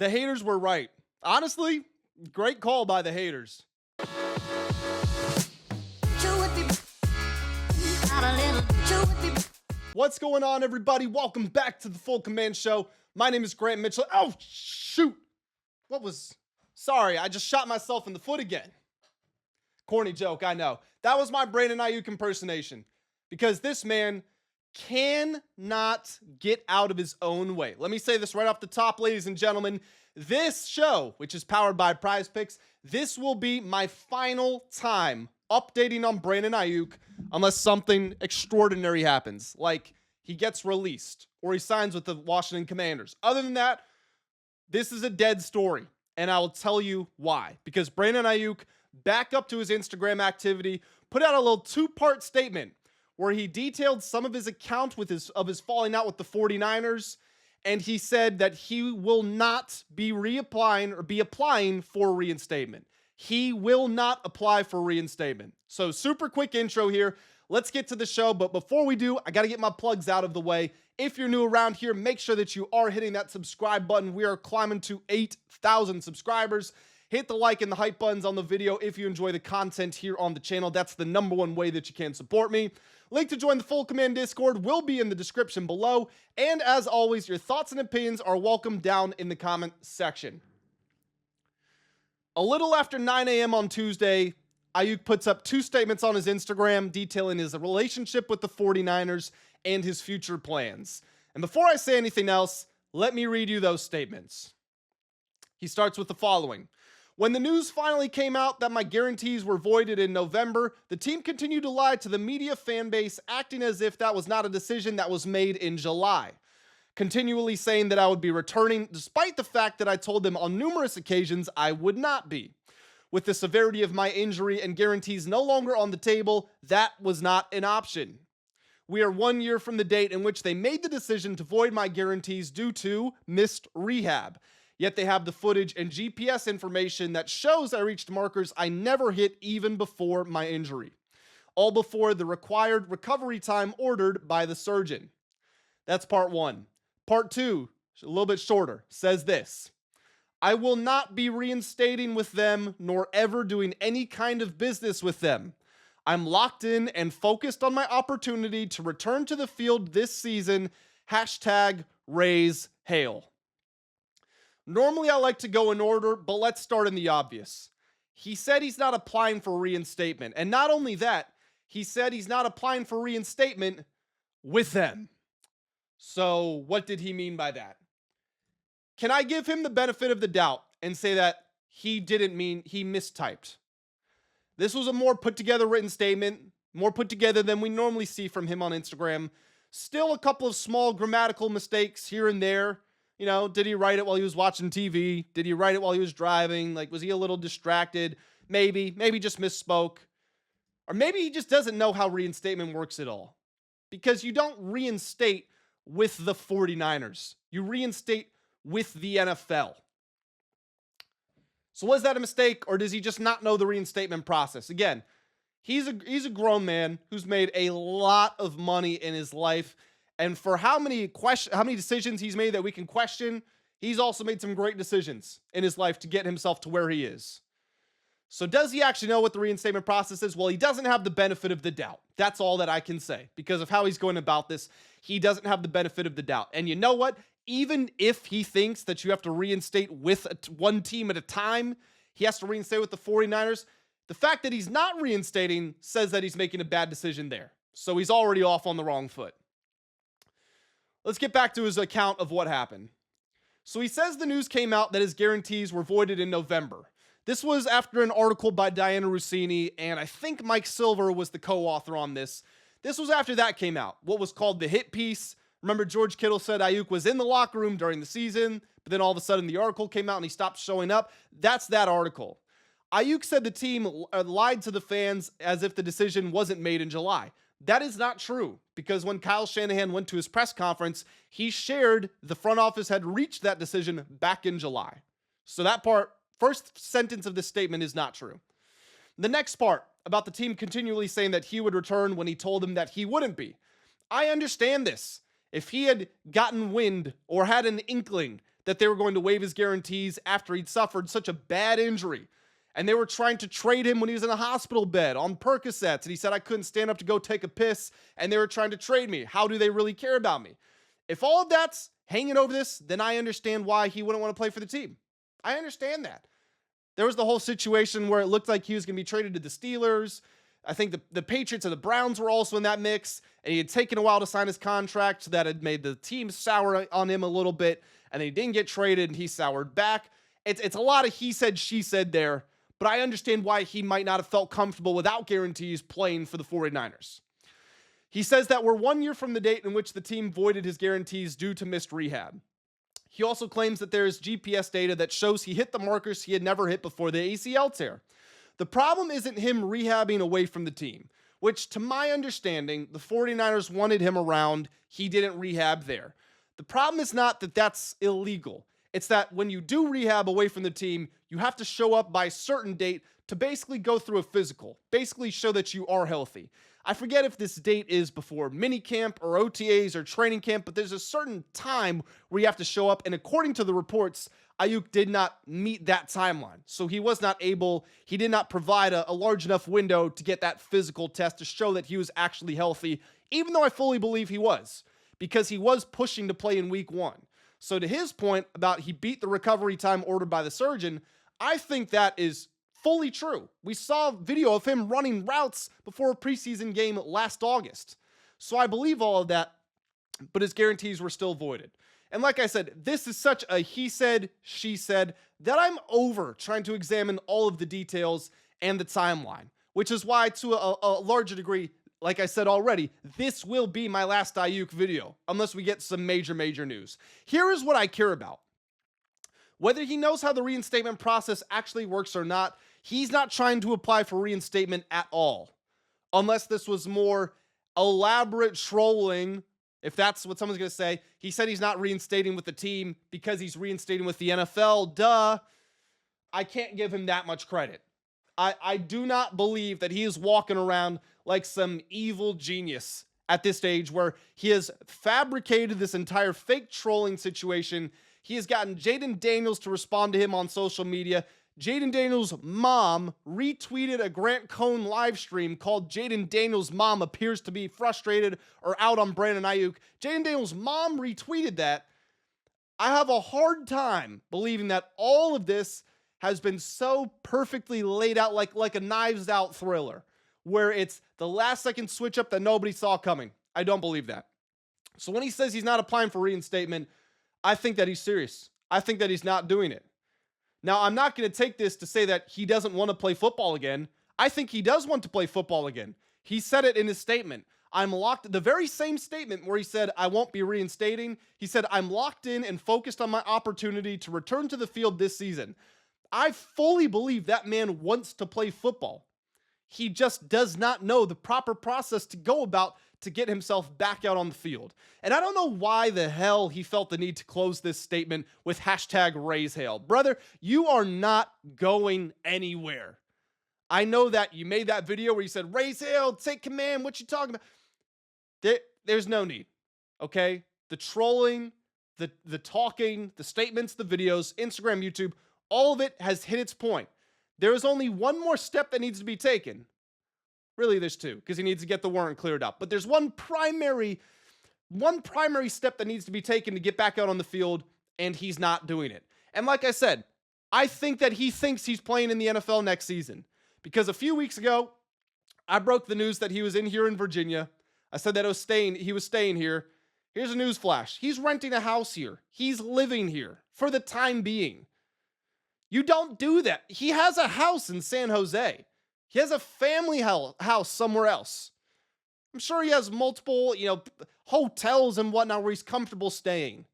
The haters were right. Honestly, great call by the haters. What's going on, everybody? Welcome back to the Full Command Show. My name is Grant Mitchell. Oh, shoot. Sorry, I just shot myself in the foot again. Corny joke, I know. That was my Brandon Ayuk impersonation. Because this man cannot get out of his own way. Let me say this right off the top, ladies and gentlemen. This show, which is powered by PrizePicks, this will be my final time updating on Brandon Ayuk unless something extraordinary happens, like he gets released or he signs with the Washington Commanders. Other than that, this is a dead story, and I will tell you why. Because Brandon Ayuk, back up to his Instagram activity, put out a little two-part statement where he detailed some of his account with his falling out with the 49ers, and he said that he will not be applying for reinstatement. He will not apply for reinstatement. So super quick intro here. Let's get to the show. But before we do, I got to get my plugs out of the way. If you're new around here, make sure that you are hitting that subscribe button. We are climbing to 8,000 subscribers. Hit the like and the hype buttons on the video if you enjoy the content here on the channel. That's the #1 way that you can support me. Link to join the Full Command Discord will be in the description below. And as always, your thoughts and opinions are welcome down in the comment section. A little after 9 a.m. on Tuesday, Ayuk puts up two statements on his Instagram detailing his relationship with the 49ers and his future plans. And before I say anything else, let me read you those statements. He starts with the following. When the news finally came out that my guarantees were voided in November, the team continued to lie to the media fan base, acting as if that was not a decision that was made in July. Continually saying that I would be returning, despite the fact that I told them on numerous occasions I would not be. With the severity of my injury and guarantees no longer on the table, that was not an option. We are 1 year from the date in which they made the decision to void my guarantees due to missed rehab. Yet they have the footage and GPS information that shows I reached markers I never hit even before my injury. All before the required recovery time ordered by the surgeon. That's part one. Part two, a little bit shorter, says this. I will not be reinstating with them nor ever doing any kind of business with them. I'm locked in and focused on my opportunity to return to the field this season. #Raise Hail. Normally I like to go in order, but let's start in the obvious. He said he's not applying for reinstatement. And not only that, he said he's not applying for reinstatement with them. So what did he mean by that? Can I give him the benefit of the doubt and say that he didn't mean, he mistyped? This was a more put together written statement, more put together than we normally see from him on Instagram. Still a couple of small grammatical mistakes here and there. You know, did he write it while he was watching TV? Did he write it while he was driving? Like, was he a little distracted? Maybe just misspoke. Or maybe he just doesn't know how reinstatement works at all. Because you don't reinstate with the 49ers. You reinstate with the NFL. So was that a mistake, or does he just not know the reinstatement process? Again, he's a grown man who's made a lot of money in his life. And for how many decisions he's made that we can question, he's also made some great decisions in his life to get himself to where he is. So does he actually know what the reinstatement process is? Well, he doesn't have the benefit of the doubt. That's all that I can say. Because of how he's going about this, he doesn't have the benefit of the doubt. And you know what? Even if he thinks that you have to reinstate with one team at a time, he has to reinstate with the 49ers. The fact that he's not reinstating says that he's making a bad decision there. So he's already off on the wrong foot. Let's get back to his account of what happened. So he says the news came out that his guarantees were voided in November. This was after an article by Diana Rossini, and I think Mike Silver was the co-author on this. This was after that came out, what was called the hit piece. Remember, George Kittle said Ayuk was in the locker room during the season, but then all of a sudden the article came out and he stopped showing up. That's that article. Ayuk said the team lied to the fans as if the decision wasn't made in July. That is not true, because when Kyle Shanahan went to his press conference, he shared the front office had reached that decision back in July. So that part, first sentence of this statement is not true. The next part about the team continually saying that he would return when he told them that he wouldn't be. I understand this. If he had gotten wind or had an inkling that they were going to waive his guarantees after he'd suffered such a bad injury. And they were trying to trade him when he was in a hospital bed on Percocets. And he said, I couldn't stand up to go take a piss. And they were trying to trade me. How do they really care about me? If all of that's hanging over this, then I understand why he wouldn't want to play for the team. I understand that. There was the whole situation where it looked like he was going to be traded to the Steelers. I think the Patriots and the Browns were also in that mix. And he had taken a while to sign his contract, so that had made the team sour on him a little bit. And he didn't get traded, and he soured back. It's a lot of he said, she said there. But I understand why he might not have felt comfortable without guarantees playing for the 49ers. He says that we're 1 year from the date in which the team voided his guarantees due to missed rehab. He also claims that there is GPS data that shows he hit the markers he had never hit before the ACL tear. The problem isn't him rehabbing away from the team, which to my understanding, the 49ers wanted him around. He didn't rehab there. The problem is not that that's illegal. It's that when you do rehab away from the team, you have to show up by a certain date to basically go through a physical, basically show that you are healthy. I forget if this date is before minicamp or OTAs or training camp, but there's a certain time where you have to show up. And according to the reports, Aiyuk did not meet that timeline. So he did not provide a large enough window to get that physical test to show that he was actually healthy, even though I fully believe he was, because he was pushing to play in week 1. So to his point about he beat the recovery time ordered by the surgeon, I think that is fully true. We saw video of him running routes before a preseason game last August. So I believe all of that, but his guarantees were still voided. And like I said, this is such a he said, she said, that I'm over trying to examine all of the details and the timeline, which is why to a larger degree, like I said already, this will be my last Aiyuk video, unless we get some major news. Here is what I care about. Whether he knows how the reinstatement process actually works or not, he's not trying to apply for reinstatement at all. Unless this was more elaborate trolling, if that's what someone's going to say. He said he's not reinstating with the team because he's reinstating with the NFL. Duh. I can't give him that much credit. I do not believe that he is walking around like some evil genius at this stage where he has fabricated this entire fake trolling situation. He has gotten Jaden Daniels to respond to him on social media. Jaden Daniels' mom retweeted a Grant Cohn live stream called Jaden Daniels' mom appears to be frustrated or out on Brandon Aiyuk. Jaden Daniels' mom retweeted that. I have a hard time believing that all of this has been so perfectly laid out like a Knives Out thriller, where it's the last second switch up that nobody saw coming. I don't believe that. So when he says he's not applying for reinstatement, I think that he's serious. I think that he's not doing it. Now, I'm not going to take this to say that he doesn't want to play football again. I think he does want to play football again. He said it in his statement. I'm locked, the very same statement where he said, I won't be reinstating. He said, I'm locked in and focused on my opportunity to return to the field this season. I fully believe that man wants to play football. He just does not know the proper process to go about to get himself back out on the field. And I don't know why the hell he felt the need to close this statement with hashtag raise hell. Brother, you are not going anywhere. I know that you made that video where you said, raise hell, take command, what you talking about? There's no need, okay? The trolling, the talking, the statements, the videos, Instagram, YouTube, all of it has hit its point. There is only one more step that needs to be taken. Really, there's two, because he needs to get the warrant cleared up. But there's one primary step that needs to be taken to get back out on the field, and he's not doing it. And like I said, I think that he thinks he's playing in the NFL next season. Because a few weeks ago, I broke the news that he was in here in Virginia. I said that he was staying here. Here's a news flash. He's renting a house here. He's living here for the time being. You don't do that. He has a house in San Jose. He has a family house somewhere else. I'm sure he has multiple, hotels and whatnot where he's comfortable staying.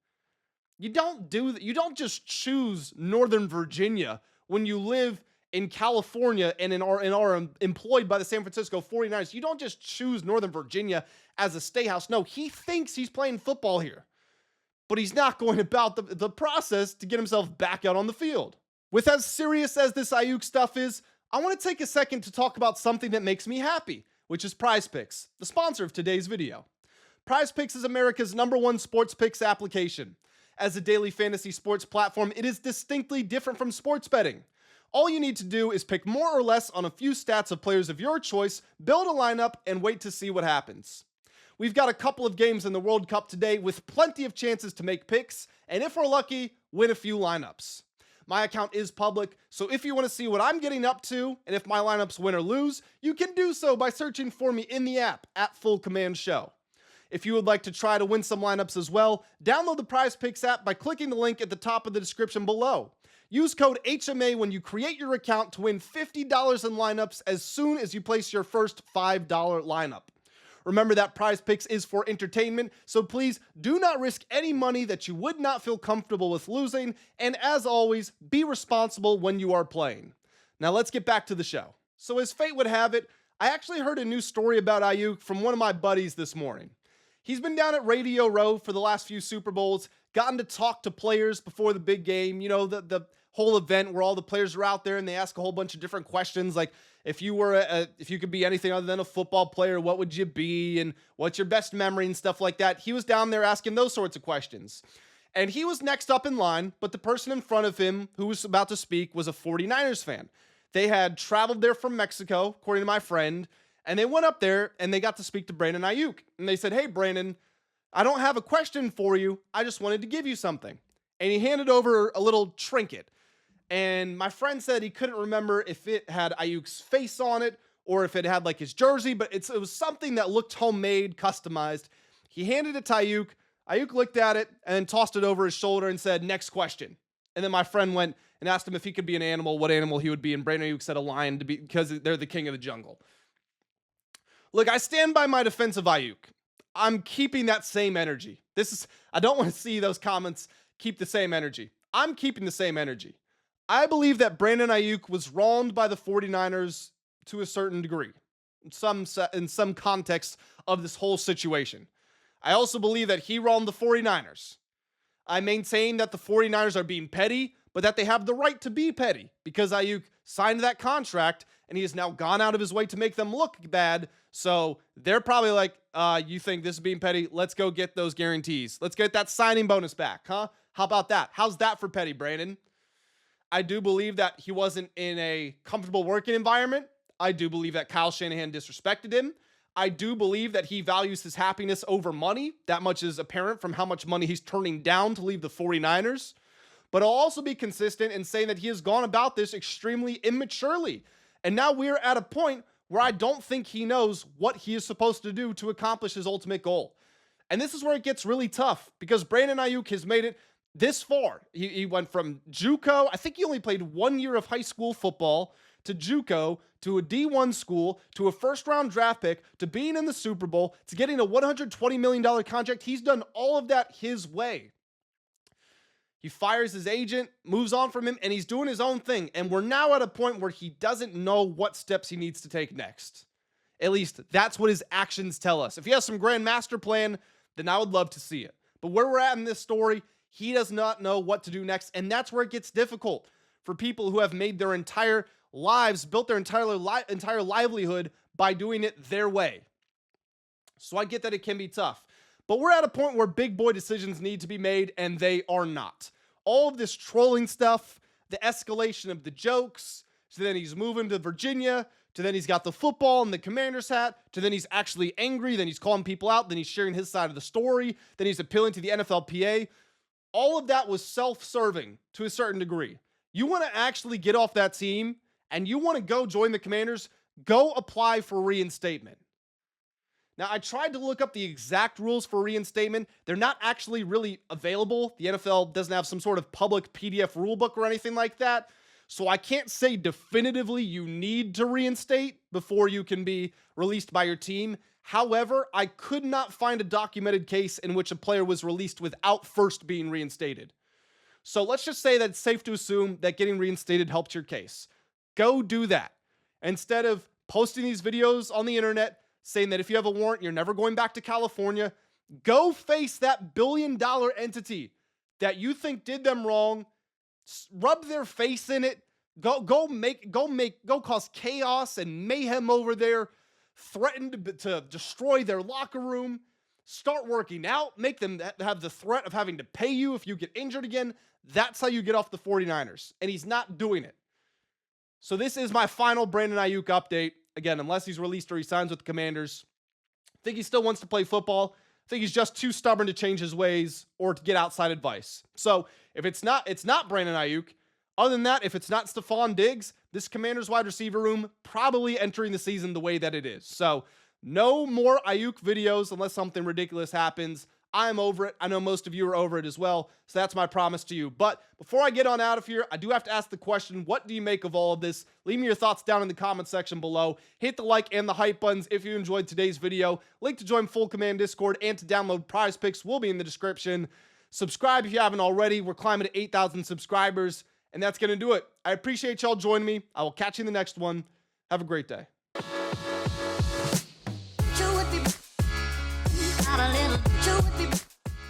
You don't do that. You don't just choose Northern Virginia when you live in California and are employed by the San Francisco 49ers. You don't just choose Northern Virginia as a stay house. No, he thinks he's playing football here, but he's not going about the process to get himself back out on the field. With as serious as this Aiyuk stuff is, I want to take a second to talk about something that makes me happy, which is PrizePicks, the sponsor of today's video. PrizePicks is America's #1 sports picks application. As a daily fantasy sports platform, it is distinctly different from sports betting. All you need to do is pick more or less on a few stats of players of your choice, build a lineup, and wait to see what happens. We've got a couple of games in the World Cup today with plenty of chances to make picks, and if we're lucky, win a few lineups. My account is public, so if you want to see what I'm getting up to, and if my lineups win or lose, you can do so by searching for me in the app at Full Command Show. If you would like to try to win some lineups as well, download the PrizePicks app by clicking the link at the top of the description below. Use code HMA when you create your account to win $50 in lineups as soon as you place your first $5 lineup. Remember that PrizePicks is for entertainment, so please do not risk any money that you would not feel comfortable with losing, and as always, be responsible when you are playing. Now let's get back to the show. So as fate would have it, I actually heard a new story about Aiyuk from one of my buddies this morning. He's been down at Radio Row for the last few Super Bowls, gotten to talk to players before the big game, you know, the whole event where all the players are out there and they ask a whole bunch of different questions, like if you could be anything other than a football player, what would you be, and what's your best memory and stuff like that. He was down there asking those sorts of questions. And he was next up in line, but the person in front of him who was about to speak was a 49ers fan. They had traveled there from Mexico, according to my friend, and they went up there and they got to speak to Brandon Aiyuk. And they said, "Hey, Brandon, I don't have a question for you. I just wanted to give you something." And he handed over a little trinket. And my friend said he couldn't remember if it had Aiyuk's face on it or if it had like his jersey, but it was something that looked homemade, customized. He handed it to Aiyuk. Aiyuk looked at it and then tossed it over his shoulder and said, "Next question." And then my friend went and asked him if he could be an animal, what animal he would be. And Brandon Aiyuk said a lion because they're the king of the jungle. Look, I stand by my defense of Aiyuk. I'm keeping that same energy. I don't want to see those comments keep the same energy. I'm keeping the same energy. I believe that Brandon Aiyuk was wronged by the 49ers to a certain degree, in some context of this whole situation. I also believe that he wronged the 49ers. I maintain that the 49ers are being petty, but that they have the right to be petty because Aiyuk signed that contract and he has now gone out of his way to make them look bad. So they're probably like, you think this is being petty? Let's go get those guarantees. Let's get that signing bonus back, huh? How about that? How's that for petty, Brandon? I do believe that he wasn't in a comfortable working environment. I do believe that Kyle Shanahan disrespected him. I do believe that he values his happiness over money. That much is apparent from how much money he's turning down to leave the 49ers. But I'll also be consistent in saying that he has gone about this extremely immaturely. And now we're at a point where I don't think he knows what he is supposed to do to accomplish his ultimate goal. And this is where it gets really tough because Brandon Aiyuk has made it this far. He went from JUCO, I think he only played 1 year of high school football, to JUCO, to a D1 school, to a first-round draft pick, to being in the Super Bowl, to getting a $120 million contract. He's done all of that his way. He fires his agent, moves on from him, and he's doing his own thing. And we're now at a point where he doesn't know what steps he needs to take next. At least that's what his actions tell us. If he has some grand master plan, then I would love to see it. But where we're at in this story, he does not know what to do next. And that's where it gets difficult for people who have made their entire lives, built their entire livelihood by doing it their way. So I get that it can be tough. But we're at a point where big boy decisions need to be made, and they are not. All of this trolling stuff, the escalation of the jokes, so then he's moving to Virginia, to then he's got the football and the Commander's hat, to then he's actually angry, then he's calling people out, then he's sharing his side of the story, then he's appealing to the NFLPA. All of that was self-serving to a certain degree. You want to actually get off that team and you want to go join the Commanders, go apply for reinstatement. Now, I tried to look up the exact rules for reinstatement. They're not actually really available. The NFL doesn't have some sort of public PDF rulebook or anything like that. So I can't say definitively you need to reinstate before you can be released by your team. However, I could not find a documented case in which a player was released without first being reinstated. So let's just say that it's safe to assume that getting reinstated helped your case. Go do that. Instead of posting these videos on the internet saying that if you have a warrant, you're never going back to California, go face that billion-dollar entity that you think did them wrong, rub their face in it, go cause chaos and mayhem over there, threaten to destroy their locker room, Start working out. Make them have the threat of having to pay you if you get injured again. That's how you get off the 49ers. And he's not doing it. So this is my final Brandon Ayuk update. Again, unless he's released or he signs with the Commanders. I think he still wants to play football. I think he's just too stubborn to change his ways or to get outside advice. So if it's not Brandon Ayuk. Other than that, if it's not Stephon Diggs, this Commanders wide receiver room probably entering the season the way that it is. So no more Ayuk videos unless something ridiculous happens. I'm over it. I know most of you are over it as well. So that's my promise to you. But before I get on out of here, I do have to ask the question, what do you make of all of this? Leave me your thoughts down in the comment section below. Hit the like and the hype buttons if you enjoyed today's video. Link to join Full Command Discord and to download PrizePicks will be in the description. Subscribe if you haven't already. We're climbing to 8,000 subscribers. And that's going to do it. I appreciate y'all joining me. I will catch you in the next one. Have a great day.